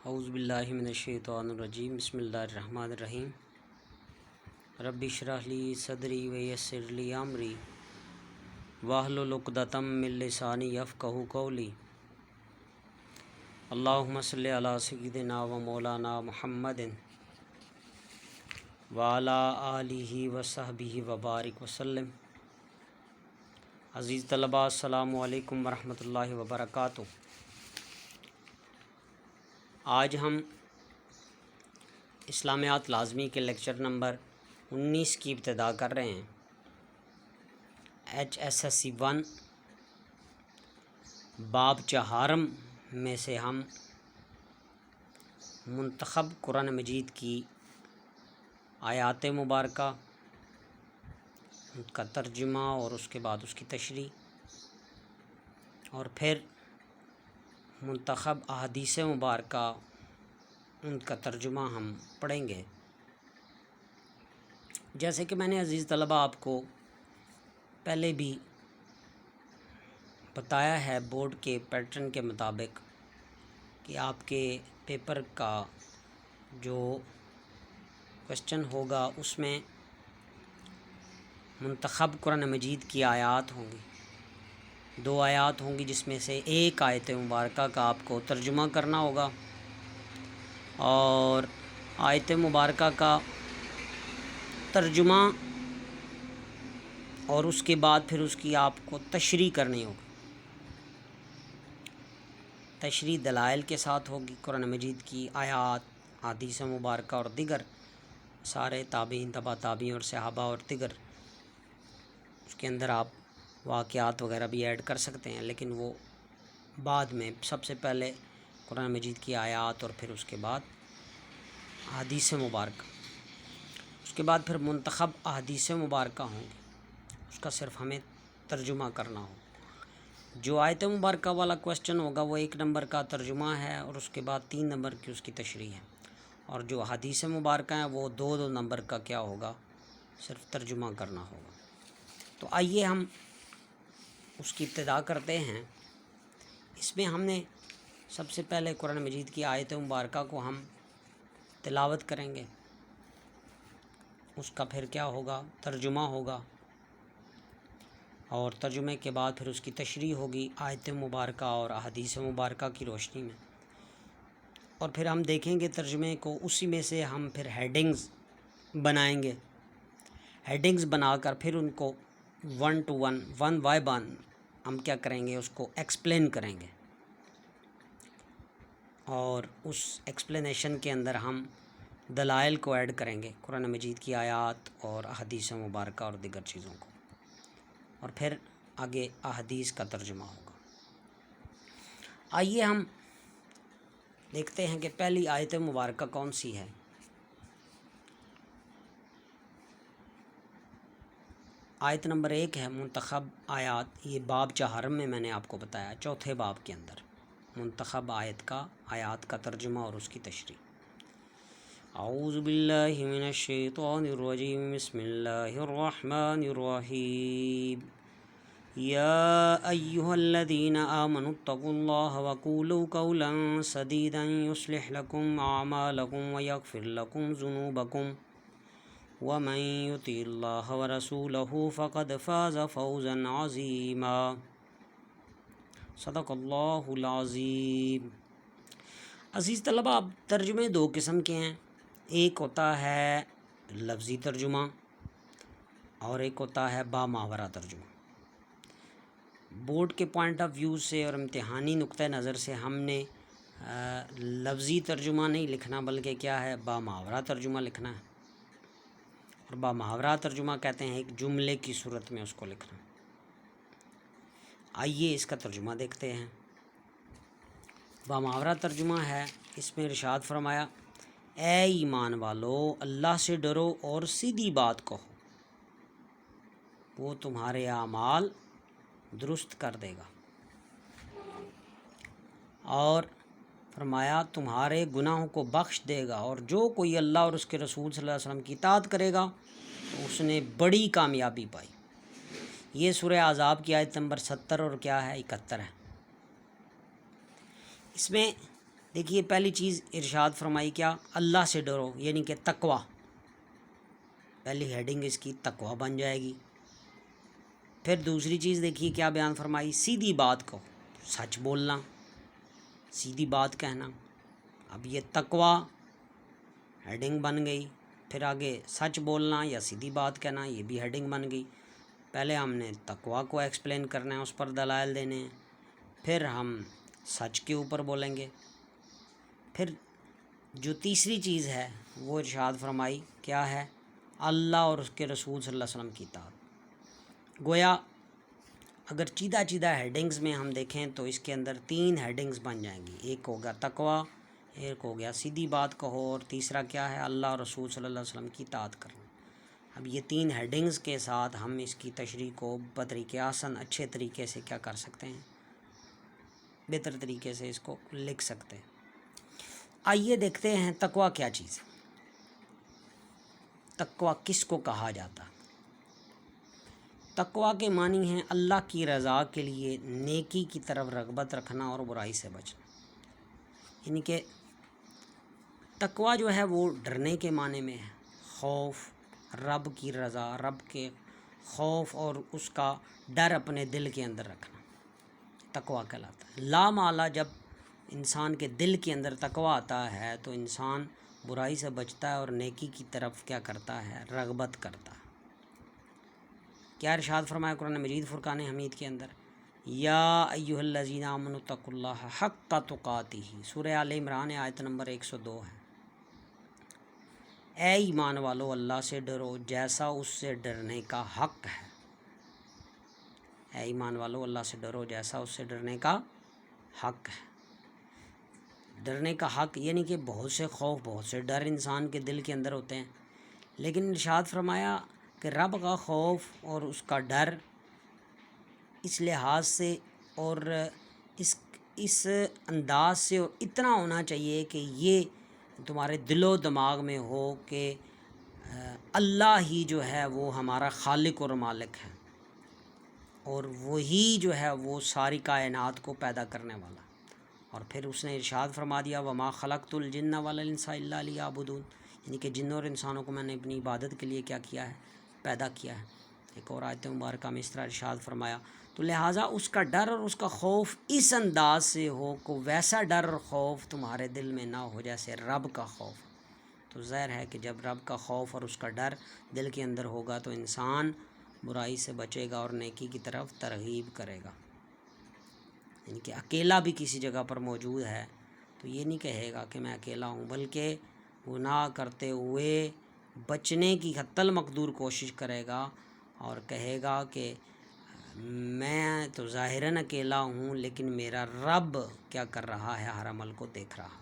اعوذ باللہ من الشیطان الرجیم بسم اللہ الرحمن الرحیم رب اشرح لی صدری ویسر لی امری واحلل عقدۃ من لسانی یفقہوا قولی اللہم صلی علی سیدنا و مولانا محمد وعلی آلہ وصحبہ وبارک وسلم۔ عزیز طلباء، السلام علیکم ورحمۃ اللہ وبرکاتہ۔ آج ہم اسلامیات لازمی کے لیکچر نمبر 19 کی ابتدا کر رہے ہیں۔ HSSC 1 باب چہارم میں سے ہم منتخب قرآن مجید کی آیات مبارکہ، ان کا ترجمہ اور اس کے بعد اس کی تشریح، اور پھر منتخب احادیث مبارکہ، ان کا ترجمہ ہم پڑھیں گے۔ جیسے کہ میں نے عزیز طلبہ آپ کو پہلے بھی بتایا ہے بورڈ کے پیٹرن کے مطابق کہ آپ کے پیپر کا جو کوشچن ہوگا اس میں منتخب قرآن مجید کی آیات ہوں گی، 2 آیات ہوں گی، جس میں سے ایک آیت مبارکہ کا آپ کو ترجمہ کرنا ہوگا، اور آیت مبارکہ کا ترجمہ اور اس کے بعد پھر اس کی آپ کو تشریح کرنی ہوگی۔ تشریح دلائل کے ساتھ ہوگی، قرآن مجید کی آیات، حدیث مبارکہ اور دیگر سارے تابعین، تبع تابعین اور صحابہ اور دیگر، اس کے اندر آپ واقعات وغیرہ بھی ایڈ کر سکتے ہیں، لیکن وہ بعد میں، سب سے پہلے قرآن مجید کی آیات اور پھر اس کے بعد احادیث مبارکہ، اس کے بعد پھر منتخب احادیث مبارکہ ہوں گی، اس کا صرف ہمیں ترجمہ کرنا ہوگا۔ جو آیت مبارکہ والا کوشچن ہوگا وہ 1 نمبر کا ترجمہ ہے، اور اس کے بعد 3 نمبر کی اس کی تشریح ہے، اور جو حدیث مبارکہ ہیں وہ 2 نمبر کا کیا ہوگا، صرف ترجمہ کرنا ہوگا۔ تو آئیے ہم اس کی ابتدا کرتے ہیں۔ اس میں ہم نے سب سے پہلے قرآن مجید کی آیت مبارکہ کو ہم تلاوت کریں گے، اس کا پھر کیا ہوگا، ترجمہ ہوگا، اور ترجمے کے بعد پھر اس کی تشریح ہوگی آیت مبارکہ اور احادیث مبارکہ کی روشنی میں، اور پھر ہم دیکھیں گے ترجمے کو، اسی میں سے ہم پھر ہیڈنگز بنائیں گے، ہیڈنگز بنا کر پھر ان کو 1 to 1 بائی 1 ہم کیا کریں گے، اس کو ایکسپلین کریں گے، اور اس ایکسپلینیشن کے اندر ہم دلائل کو ایڈ کریں گے، قرآن مجید کی آیات اور احادیث مبارکہ اور دیگر چیزوں کو، اور پھر آگے احادیث کا ترجمہ ہوگا۔ آئیے ہم دیکھتے ہیں کہ پہلی آیت مبارکہ کون سی ہے۔ آیت نمبر 1 ہے منتخب آیات، یہ باب چہارم میں نے آپ کو بتایا، 4تھے باب کے اندر منتخب آیات کا ترجمہ اور اس کی تشریح۔ اعوذ باللہ من الشیطان الرجیم، بسم اللہ الرحمن الرحیم، یا ایہا الذین آمنوا اتقوا اللہ وقولوا قولا سدیدا یصلح لکم اعمالکم ویغفر لکم ذنوبکم ومن یطع اللہ ورسولہ فقد فاز فوزا عظیما۔ صدق اللہ العظیم۔ عزیز طلبہ، اب ترجمے 2 قسم کے ہیں، ایک ہوتا ہے لفظی ترجمہ اور ایک ہوتا ہے باماورہ ترجمہ۔ بورڈ کے پوائنٹ آف ویو سے اور امتحانی نقطہ نظر سے ہم نے لفظی ترجمہ نہیں لکھنا، بلکہ کیا ہے، باماورہ ترجمہ لکھنا ہے، اور باماورہ ترجمہ کہتے ہیں ایک جملے کی صورت میں اس کو لکھنا۔ آئیے اس کا ترجمہ دیکھتے ہیں۔ باماورہ ترجمہ ہے، اس میں ارشاد فرمایا، اے ایمان والو، اللہ سے ڈرو اور سیدھی بات کہو، وہ تمہارے اعمال درست کر دے گا، اور فرمایا تمہارے گناہوں کو بخش دے گا، اور جو کوئی اللہ اور اس کے رسول صلی اللہ علیہ وسلم کی اطاعت کرے گا تو اس نے بڑی کامیابی پائی۔ یہ سورہ احزاب کی آیت نمبر 70 اور کیا ہے، 71 ہے۔ اس میں دیکھیے پہلی چیز ارشاد فرمائی کیا، اللہ سے ڈرو، یعنی کہ تقوی، پہلی ہیڈنگ اس کی تقوی بن جائے گی۔ پھر دوسری چیز دیکھیے کیا بیان فرمائی، سیدھی بات کو، سچ بولنا، سیدھی بات کہنا۔ اب یہ تقوی ہیڈنگ بن گئی، پھر آگے سچ بولنا یا سیدھی بات کہنا، یہ بھی ہیڈنگ بن گئی۔ پہلے ہم نے تقوی کو ایکسپلین کرنا ہے، اس پر دلائل دینے ہیں، پھر ہم سچ کے اوپر بولیں گے۔ پھر جو تیسری چیز ہے وہ ارشاد فرمائی کیا ہے، اللہ اور اس کے رسول صلی اللہ علیہ وسلم کی اطاعت۔ گویا اگر چیدہ چیدہ ہیڈنگز میں ہم دیکھیں تو اس کے اندر 3 ہیڈنگز بن جائیں گی، ایک ہوگا تقوی، ایک ہو گیا سیدھی بات کہو، اور تیسرا کیا ہے، اللہ اور رسول صلی اللہ علیہ وسلم کی اطاعت کرنا۔ اب یہ 3 ہیڈنگز کے ساتھ ہم اس کی تشریح کو بطریق آسن اچھے طریقے سے کیا کر سکتے ہیں، بہتر طریقے سے اس کو لکھ سکتے ہیں۔ آئیے دیکھتے ہیں تقوی کیا چیز ہے، تقوی کس کو کہا جاتا ہے۔ تقوی کے معنی ہیں اللہ کی رضا کے لیے نیکی کی طرف رغبت رکھنا اور برائی سے بچنا، یعنی کہ تقوی جو ہے وہ ڈرنے کے معنی میں ہے، خوف، رب کی رضا، رب کے خوف اور اس کا ڈر اپنے دل کے اندر رکھنا تقوی کہلاتا ہے۔ لا مالا جب انسان کے دل کے اندر تقوی آتا ہے تو انسان برائی سے بچتا ہے اور نیکی کی طرف کیا کرتا ہے، رغبت کرتا ہے۔ کیا ارشاد فرمایا قرآن مجید فرقان حمید کے اندر، یا ایھا الذین آمنوا اتقوا اللہ حق تقاتہ، سورہ آل عمران آیت نمبر 102 ہے۔ اے ایمان والو اللہ سے ڈرو جیسا اس سے ڈرنے کا حق ہے، اے ایمان والو اللہ سے ڈرو جیسا اس سے ڈرنے کا حق ہے۔ ڈرنے کا حق یعنی کہ بہت سے خوف، بہت سے ڈر انسان کے دل کے اندر ہوتے ہیں، لیکن ارشاد فرمایا کہ رب کا خوف اور اس کا ڈر اس لحاظ سے اور اس انداز سے اور اتنا ہونا چاہیے کہ یہ تمہارے دل و دماغ میں ہو کہ اللہ ہی جو ہے وہ ہمارا خالق اور مالک ہے، اور وہی جو ہے وہ ساری کائنات کو پیدا کرنے والا۔ اور پھر اس نے ارشاد فرما دیا وما خلقت الجن والانس الا لیعبدون، یعنی کہ جنوں اور انسانوں کو میں نے اپنی عبادت کے لیے کیا کیا ہے، پیدا کیا ہے۔ ایک اور آیت مبارکہ میں اس طرح ارشاد فرمایا، تو لہٰذا اس کا ڈر اور اس کا خوف اس انداز سے ہو کہ ویسا ڈر اور خوف تمہارے دل میں نہ ہو جیسے رب کا خوف۔ تو ظاہر ہے کہ جب رب کا خوف اور اس کا ڈر دل کے اندر ہوگا تو انسان برائی سے بچے گا اور نیکی کی طرف ترغیب کرے گا۔ یعنی کہ اکیلا بھی کسی جگہ پر موجود ہے تو یہ نہیں کہے گا کہ میں اکیلا ہوں، بلکہ گناہ کرتے ہوئے بچنے کی حتی المقدور کوشش کرے گا اور کہے گا کہ میں تو ظاہراً اکیلا ہوں لیکن میرا رب کیا کر رہا ہے، ہر عمل کو دیکھ رہا۔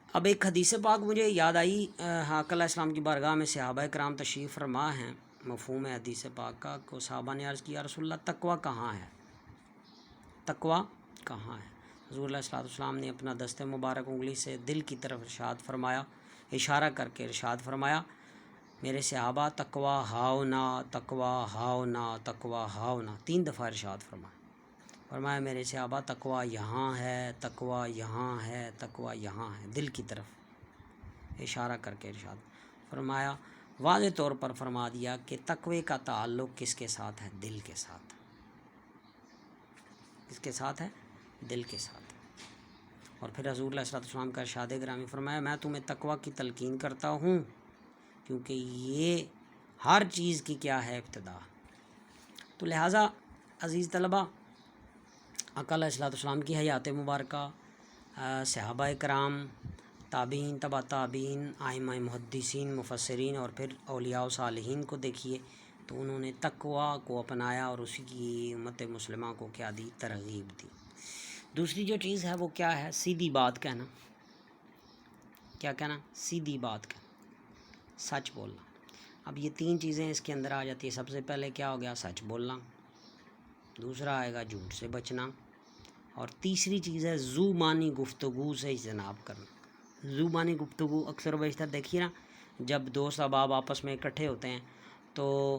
اب ایک حدیث پاک مجھے یاد آئی، آقا علیہ السلام کی بارگاہ میں صحابہ کرام تشریف فرما ہیں، مفہوم ہے حدیث پاک کا، کو صحابہ نے عرض کیا رسول اللہ تقوی کہاں ہے، تقوی کہاں ہے؟ حضور علیہ الصلوۃ والسلام نے اپنا دست مبارک انگلی سے دل کی طرف ارشاد فرمایا، اشارہ کر کے ارشاد فرمایا میرے صحابہ تقوی ہاؤنا، تقوی ہاؤنا، تقوی ہاؤنا، 3 دفعہ ارشاد فرمایا میرے صحابہ تقوی یہاں ہے، تقوی یہاں ہے، تقوی یہاں ہے، دل کی طرف اشارہ کر کے ارشاد فرمایا، واضح طور پر فرما دیا کہ تقوی کا تعلق کس کے ساتھ ہے، دل کے ساتھ، کس کے ساتھ ہے، دل کے ساتھ۔ اور پھر حضور علیہ السلام کا ارشاد گرامی فرمایا میں تمہیں تقوی کی تلقین کرتا ہوں کیونکہ یہ ہر چیز کی کیا ہے، ابتدا۔ تو لہٰذا عزیز طلبہ، آقا علیہ السلام کی حیات مبارکہ، صحابہ کرام، تابعین، تبع تابعین، ائمہ محدثین، مفسرین اور پھر اولیاء و صالحین کو دیکھیے تو انہوں نے تقوی کو اپنایا اور اسی کی امت مسلمہ کو کیا دی، ترغیب دی۔ دوسری جو چیز ہے وہ کیا ہے، سیدھی بات کہنا۔ کیا کہنا، سیدھی بات کہنا، سچ بولنا۔ اب یہ 3 چیزیں اس کے اندر آ جاتی ہیں۔ سب سے پہلے کیا ہو گیا، سچ بولنا، دوسرا آئے گا جھوٹ سے بچنا، اور تیسری چیز ہے زبانی گفتگو سے اجتناب کرنا۔ زبانی گفتگو اکثر و بیشتر دیکھیے نا، جب دوست احباب آپس میں اکٹھے ہوتے ہیں تو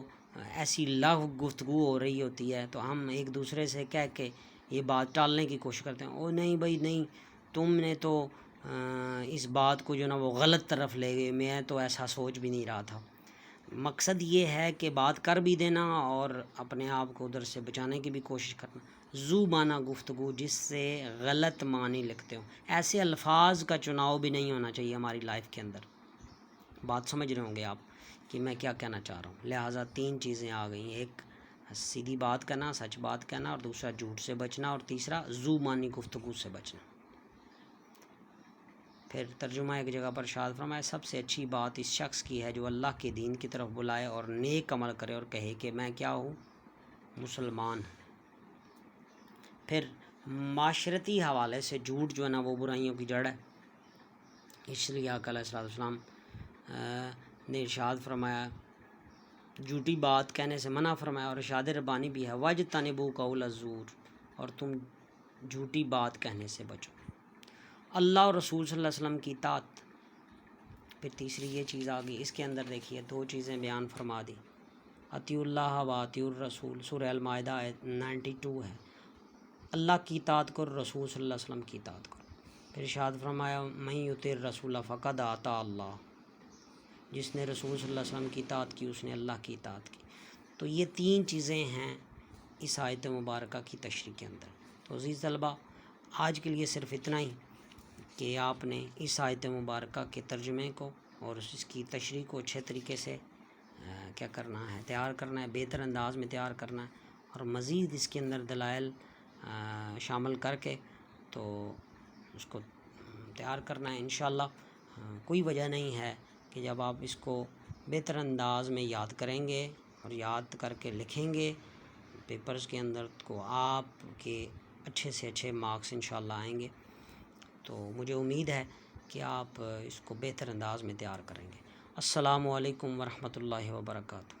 ایسی لغو گفتگو ہو رہی ہوتی ہے تو ہم ایک دوسرے سے کہہ کے یہ بات ٹالنے کی کوشش کرتے ہیں، او نہیں بھائی نہیں، تم نے تو اس بات کو جو نا وہ غلط طرف لے گئے، میں تو ایسا سوچ بھی نہیں رہا تھا۔ مقصد یہ ہے کہ بات کر بھی دینا اور اپنے آپ کو ادھر سے بچانے کی بھی کوشش کرنا۔ زوبانہ گفتگو جس سے غلط معنی لکھتے ہوں، ایسے الفاظ کا چناؤ بھی نہیں ہونا چاہیے ہماری لائف کے اندر۔ بات سمجھ رہے ہوں گے آپ کہ میں کیا کہنا چاہ رہا ہوں۔ لہٰذا 3 چیزیں آ گئیں، ایک سیدھی بات کرنا، سچ بات کہنا، اور دوسرا جھوٹ سے بچنا، اور تیسرا زوبانی گفتگو سے بچنا۔ پھر ترجمہ ایک جگہ پر ارشاد فرمایا، سب سے اچھی بات اس شخص کی ہے جو اللہ کے دین کی طرف بلائے اور نیک عمل کرے اور کہے کہ میں کیا ہوں، مسلمان ہوں۔ پھر معاشرتی حوالے سے جھوٹ جو ہے نا وہ برائیوں کی جڑ ہے، اس لیے آقا علیہ السلام نے ارشاد فرمایا، جھوٹی بات کہنے سے منع فرمایا، اور ارشاد ربانی بھی ہے، وَاجْتَنِبُوا قَوْلَ الزُّورِ، اور تم جھوٹی بات کہنے سے بچو۔ اللہ اور رسول صلی اللہ علیہ وسلم کی اطاعت۔ پھر تیسری یہ چیز آ گئی، اس کے اندر دیکھیے 2 چیزیں بیان فرما دی، اطیعوا اللہ و اطیعوا الرسول، سورہ المائدہ 92 ہے۔ اللہ کی اطاعت کرو، رسول صلی اللہ علیہ وسلم کی اطاعت کرو۔ پھر ارشاد فرمایا، من یطع الرسول فقد اطاع اللہ، جس نے رسول صلی اللہ علیہ وسلم کی اطاعت کی اس نے اللہ کی اطاعت کی۔ تو یہ 3 چیزیں ہیں اس آیت مبارکہ کی تشریح کے اندر۔ تو عزیز طلبہ، آج کے لیے صرف اتنا ہی کہ آپ نے اس آیت مبارکہ کے ترجمے کو اور اس کی تشریح کو اچھے طریقے سے کیا کرنا ہے، تیار کرنا ہے، بہتر انداز میں تیار کرنا ہے، اور مزید اس کے اندر دلائل شامل کر کے تو اس کو تیار کرنا ہے انشاءاللہ۔ کوئی وجہ نہیں ہے کہ جب آپ اس کو بہتر انداز میں یاد کریں گے اور یاد کر کے لکھیں گے پیپرز کے اندر، کو آپ کے اچھے سے اچھے مارکس انشاءاللہ آئیں گے۔ تو مجھے امید ہے کہ آپ اس کو بہتر انداز میں تیار کریں گے۔ السلام علیکم ورحمۃ اللہ وبرکاتہ۔